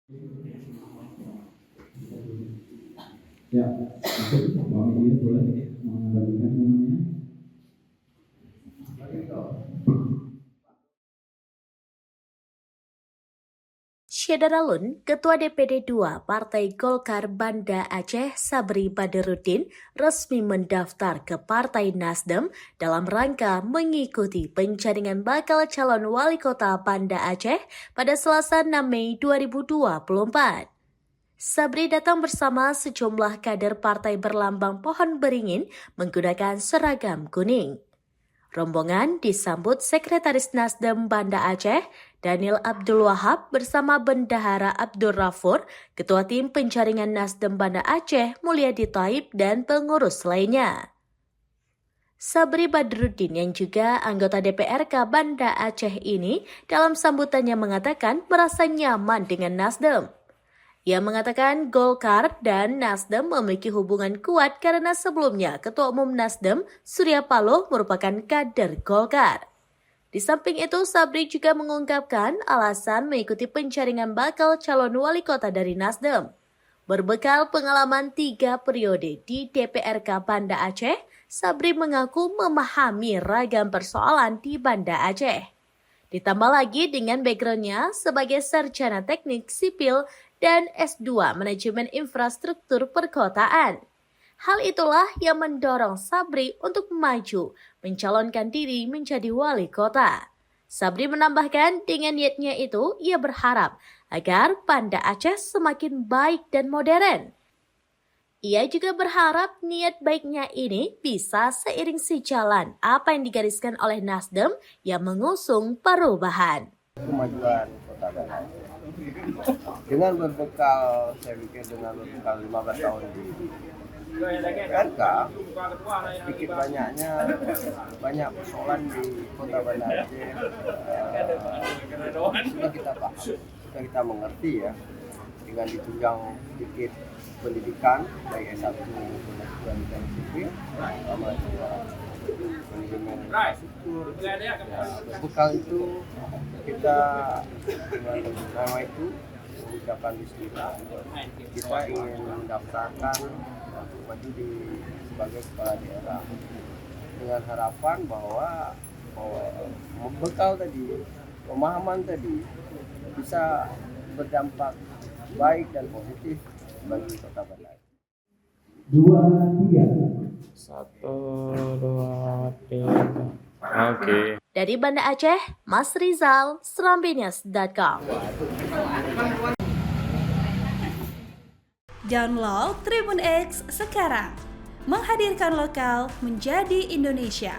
Ya, Pak Media boleh mengabadikan namanya. Syedaralun, Ketua DPD II Partai Golkar Banda Aceh Sabri Badarudin resmi mendaftar ke Partai Nasdem dalam rangka mengikuti penjaringan bakal calon wali kota Banda Aceh pada Selasa 6 Mei 2024. Sabri datang bersama sejumlah kader partai berlambang pohon beringin menggunakan seragam kuning. Rombongan disambut Sekretaris Nasdem Banda Aceh, Daniel Abdul Wahab bersama Bendahara Abdul Rafur, Ketua Tim Penjaringan Nasdem Banda Aceh, Mulyadi Taib, dan pengurus lainnya. Sabri Badrudin yang juga anggota DPRK Banda Aceh ini dalam sambutannya mengatakan merasa nyaman dengan Nasdem. Ia mengatakan Golkar dan Nasdem memiliki hubungan kuat karena sebelumnya Ketua Umum Nasdem, Surya Paloh, merupakan kader Golkar. Di samping itu, Sabri juga mengungkapkan alasan mengikuti penjaringan bakal calon wali kota dari Nasdem. Berbekal pengalaman 3 periode di DPRK Banda Aceh, Sabri mengaku memahami ragam persoalan di Banda Aceh. Ditambah lagi dengan background-nya sebagai sarjana teknik sipil dan S2 Manajemen Infrastruktur Perkotaan. Hal itulah yang mendorong Sabri untuk maju mencalonkan diri menjadi wali kota. Sabri menambahkan dengan niatnya itu ia berharap agar Banda Aceh semakin baik dan modern. Ia juga berharap niat baiknya ini bisa seiring sejalan apa yang digariskan oleh Nasdem yang mengusung perubahan. Kemajuan Kota Banda dengan berbekal, saya pikir dengan berbekal 15 tahun di PRK, sedikit banyaknya banyak persoalan di Kota Banda Aceh sudah kita paham, sudah kita mengerti ya, dengan ditunjang sedikit pendidikan baik S1 pendidikan sipil sama manajemen infrastruktur. Berbekal itu kita dengan nama itu mengucapkan bismillah, kita ingin mendaftarkan maju sebagai kepala daerah dengan harapan bahwa bekal tadi, pemahaman tadi bisa berdampak baik dan positif bagi Kota Banda. 2, 3. 1, 2, 3. Oke. Dari Banda Aceh, Mas Rizal, Serambinyas.com. Download Tribun X sekarang, menghadirkan lokal menjadi Indonesia.